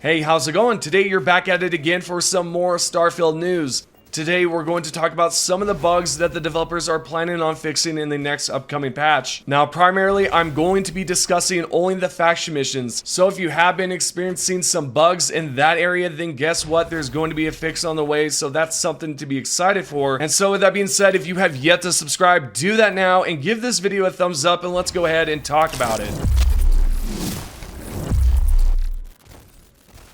Hey, how's it going? Today you're back at it again for some more Starfield news. Today we're going to talk about some of the bugs that the developers are planning on fixing in the next upcoming patch. Now primarily I'm going to be discussing only the faction missions, so if you have been experiencing some bugs in that area, then guess what? There's going to be a fix on the way, so that's something to be excited for. And so with that being said, if you have yet to subscribe, do that now and give this video a thumbs up, and let's go ahead and talk about it.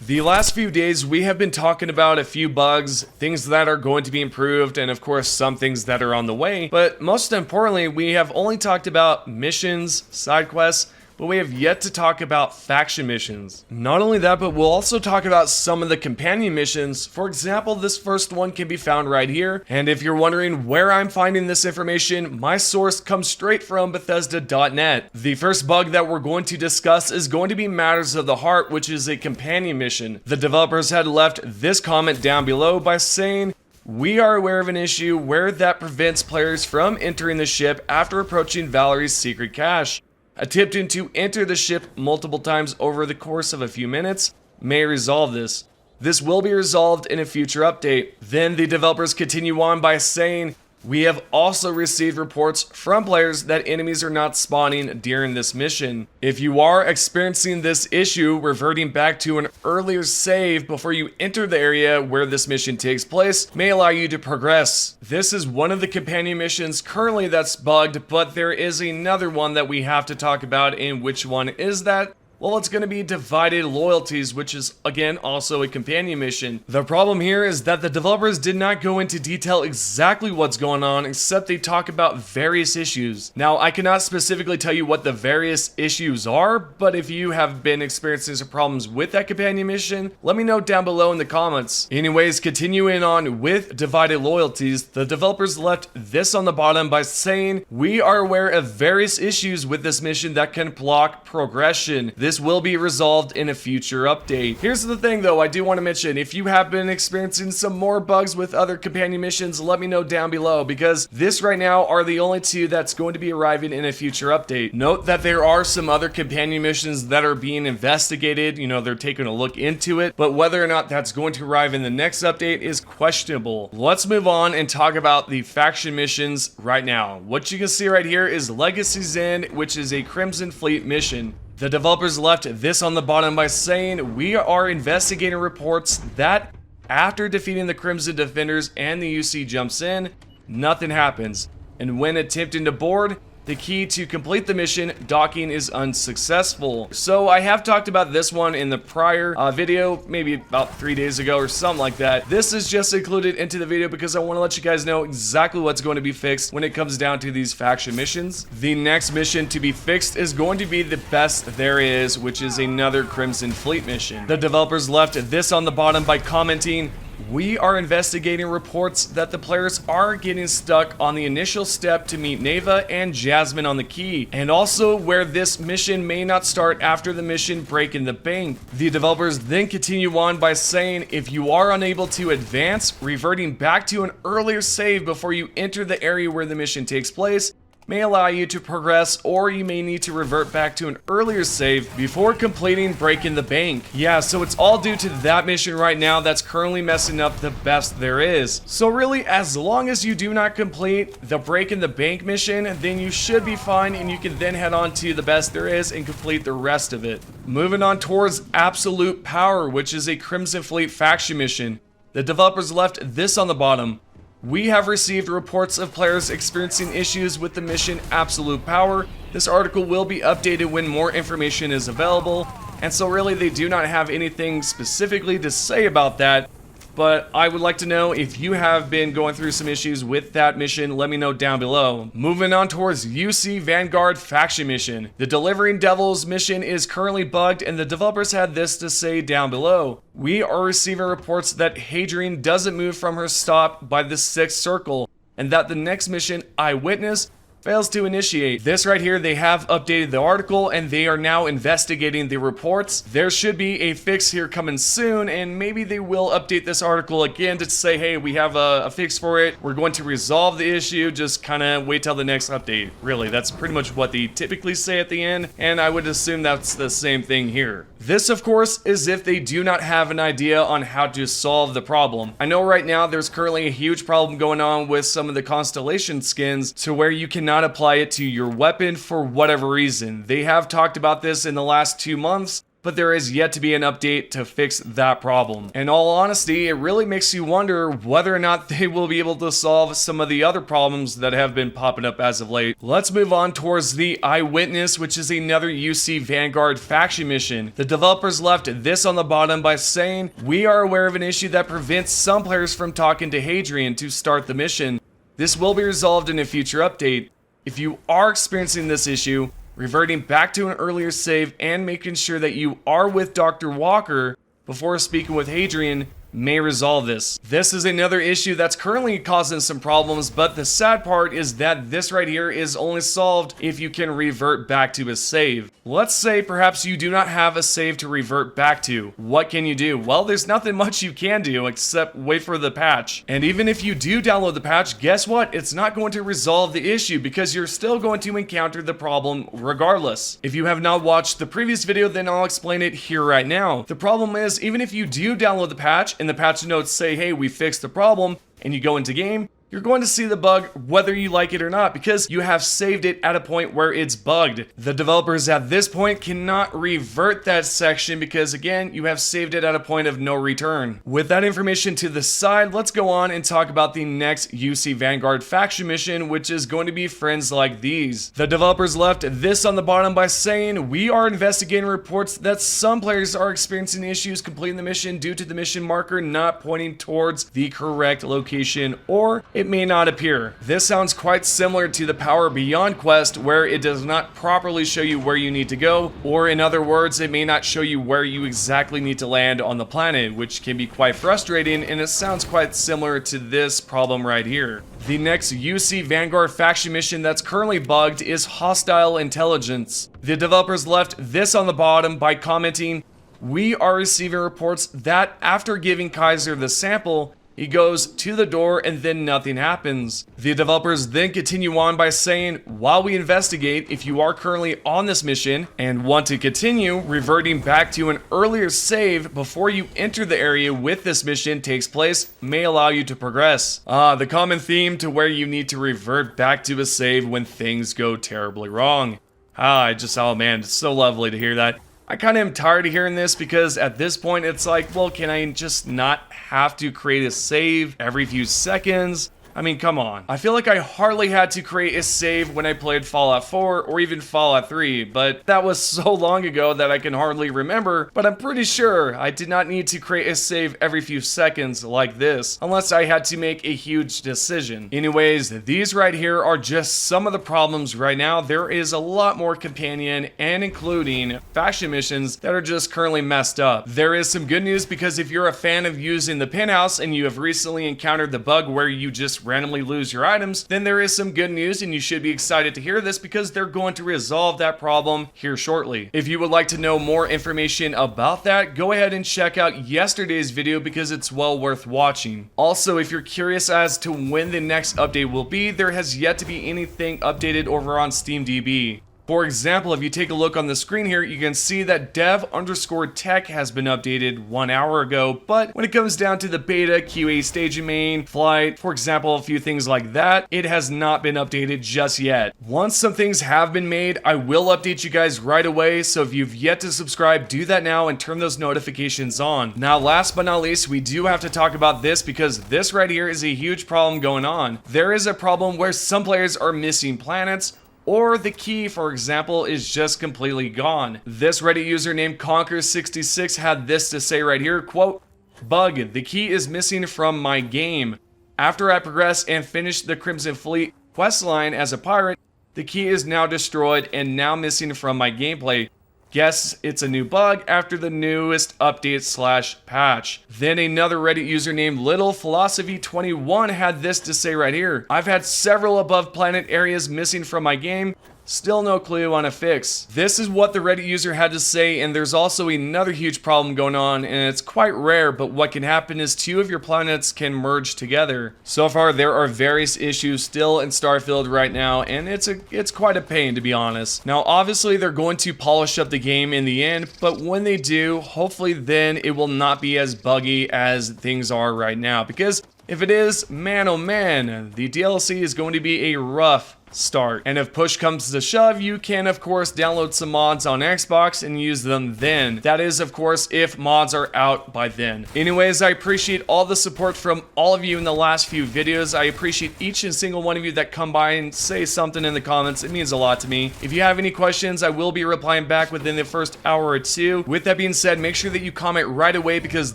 The last few days, we have been talking about a few bugs, things that are going to be improved, and of course some things that are on the way. But most importantly, we have only talked about missions, side quests, but we have yet to talk about faction missions. Not only that, but we'll also talk about some of the companion missions. For example, this first one can be found right here. And if you're wondering where I'm finding this information, my source comes straight from Bethesda.net. The first bug that we're going to discuss is going to be Matters of the Heart, which is a companion mission. The developers had left this comment down below by saying, "We are aware of an issue where that prevents players from entering the ship after approaching Valerie's secret cache. Attempting to enter the ship multiple times over the course of a few minutes may resolve this. This will be resolved in a future update." Then the developers continue on by saying, "We have also received reports from players that enemies are not spawning during this mission. If you are experiencing this issue, reverting back to an earlier save before you enter the area where this mission takes place may allow you to progress." This is one of the companion missions currently that's bugged, but there is another one that we have to talk about, and which one is that? Well, it's going to be Divided Loyalties, which is, again, also a companion mission. The problem here is that the developers did not go into detail exactly what's going on, except they talk about various issues. Now, I cannot specifically tell you what the various issues are, but if you have been experiencing some problems with that companion mission, let me know down below in the comments. Anyways, continuing on with Divided Loyalties, the developers left this on the bottom by saying, "We are aware of various issues with this mission that can block progression. This will be resolved in a future update." Here's the thing though, I do want to mention, if you have been experiencing some more bugs with other companion missions, let me know down below, because this right now are the only two that's going to be arriving in a future update. Note that there are some other companion missions that are being investigated, they're taking a look into it, but whether or not that's going to arrive in the next update is questionable. Let's move on and talk about the faction missions right now. What you can see right here is Legacy's End, which is a Crimson Fleet mission. The developers left this on the bottom by saying, "We are investigating reports that after defeating the Crimson Defenders and the UC jumps in, nothing happens. And when attempting to board the key to complete the mission, docking is unsuccessful." So I have talked about this one in the prior video, maybe about 3 days ago or something like that. This is just included into the video because I want to let you guys know exactly what's going to be fixed when it comes down to these faction missions. The next mission to be fixed is going to be the Best There Is, which is another Crimson Fleet mission. The developers left this on the bottom by commenting, "We are investigating reports that the players are getting stuck on the initial step to meet Neva and Jasmine on the key, and also where this mission may not start after the mission Breaking the Bank." The developers then continue on by saying, "If you are unable to advance, reverting back to an earlier save before you enter the area where the mission takes place may allow you to progress, or you may need to revert back to an earlier save before completing Breaking the Bank." Yeah, so it's all due to that mission right now that's currently messing up the Best There Is. So really, as long as you do not complete the Breaking the Bank mission, then you should be fine, and you can then head on to the Best There Is and complete the rest of it. Moving on towards Absolute Power, which is a Crimson Fleet faction mission. The developers left this on the bottom. "We have received reports of players experiencing issues with the mission Absolute Power. This article will be updated when more information is available." And so really they do not have anything specifically to say about that, but I would like to know if you have been going through some issues with that mission. Let me know down below. Moving on towards UC Vanguard faction mission. The Delivering Devils mission is currently bugged, and the developers had this to say down below. "We are receiving reports that Hadrian doesn't move from her stop by the 6th circle, and that the next mission, Eyewitness, fails to initiate. This right here, they have updated the article and they are now investigating the reports. There should be a fix here coming soon, and maybe they will update this article again to say, hey, we have a fix for it. We're going to resolve the issue. Just kind of wait till the next update. Really, that's pretty much what they typically say at the end, and I would assume that's the same thing here. This, of course, is if they do not have an idea on how to solve the problem. I know right now there's currently a huge problem going on with some of the Constellation skins to where you cannot apply it to your weapon for whatever reason. They have talked about this in the last 2 months, but there is yet to be an update to fix that problem. In all honesty, it really makes you wonder whether or not they will be able to solve some of the other problems that have been popping up as of late. Let's move on towards the Eyewitness, which is another UC Vanguard faction mission. The developers left this on the bottom by saying, we are aware of an issue that prevents some players from talking to Hadrian to start the mission. This will be resolved in a future update. If you are experiencing this issue, reverting back to an earlier save and making sure that you are with Dr. Walker before speaking with Hadrian may resolve this. This is another issue that's currently causing some problems, but the sad part is that this right here is only solved if you can revert back to a save. Let's say perhaps you do not have a save to revert back to. What can you do? Well, there's nothing much you can do except wait for the patch. And even if you do download the patch, guess what? It's not going to resolve the issue because you're still going to encounter the problem regardless. If you have not watched the previous video, then I'll explain it here right now. The problem is, even if you do download the patch and the patch notes say, hey, we fixed the problem, and you go into game, you're going to see the bug whether you like it or not because you have saved it at a point where it's bugged. The developers at this point cannot revert that section because, again, you have saved it at a point of no return. With that information to the side, let's go on and talk about the next UC Vanguard faction mission, which is going to be Friends Like These. The developers left this on the bottom by saying, we are investigating reports that some players are experiencing issues completing the mission due to the mission marker not pointing towards the correct location, or it may not appear. This sounds quite similar to the Power Beyond quest, where it does not properly show you where you need to go, or in other words, it may not show you where you exactly need to land on the planet, which can be quite frustrating, and it sounds quite similar to this problem right here. The next UC Vanguard faction mission that's currently bugged is Hostile Intelligence. The developers left this on the bottom by commenting, we are receiving reports that after giving Kaiser the sample, he goes to the door and then nothing happens. The developers then continue on by saying, while we investigate, if you are currently on this mission and want to continue, reverting back to an earlier save before you enter the area with this mission takes place may allow you to progress. The common theme to where you need to revert back to a save when things go terribly wrong. Oh man, it's so lovely to hear that. I kind of am tired of hearing this because at this point it's like, well, can I just not have to create a save every few seconds? I mean, come on. I feel like I hardly had to create a save when I played Fallout 4 or even Fallout 3, but that was so long ago that I can hardly remember, but I'm pretty sure I did not need to create a save every few seconds like this, unless I had to make a huge decision. Anyways, these right here are just some of the problems right now. There is a lot more companion and including faction missions that are just currently messed up. There is some good news because if you're a fan of using the penthouse and you have recently encountered the bug where you just randomly lose your items, then there is some good news and you should be excited to hear this because they're going to resolve that problem here shortly. If you would like to know more information about that, go ahead and check out yesterday's video because it's well worth watching. Also, if you're curious as to when the next update will be, there has yet to be anything updated over on SteamDB. For example, if you take a look on the screen here, you can see that dev_tech has been updated 1 hour ago, but when it comes down to the beta, QA staging main, flight, for example, a few things like that, it has not been updated just yet. Once some things have been made, I will update you guys right away, so if you've yet to subscribe, do that now and turn those notifications on. Now, last but not least, we do have to talk about this because this right here is a huge problem going on. There is a problem where some players are missing planets, or the key, for example, is just completely gone. This Reddit user named Conquer66 had this to say right here, quote, "Bug, the key is missing from my game. After I progress and finish the Crimson Fleet questline as a pirate, the key is now destroyed and now missing from my gameplay. Guess it's a new bug after the newest update/patch. Then another Reddit user named LittlePhilosophy21 had this to say right here. I've had several above planet areas missing from my game. Still no clue on a fix. This is what the Reddit user had to say, and there's also another huge problem going on, and it's quite rare, but what can happen is two of your planets can merge together. So far, there are various issues still in Starfield right now, and it's quite a pain, to be honest. Now, obviously, they're going to polish up the game in the end, but when they do, hopefully then it will not be as buggy as things are right now, because if it is, man oh man, the DLC is going to be a rough start. And if push comes to shove, you can of course download some mods on Xbox and use them then. That is of course if mods are out by then. Anyways, I appreciate all the support from all of you in the last few videos. I appreciate each and single one of you that come by and say something in the comments. It means a lot to me. If you have any questions, I will be replying back within the first hour or two. With that being said, make sure that you comment right away, because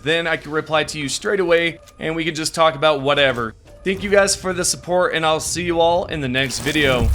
then I can reply to you straight away and we can just talk about whatever. Thank you guys for the support, and I'll see you all in the next video.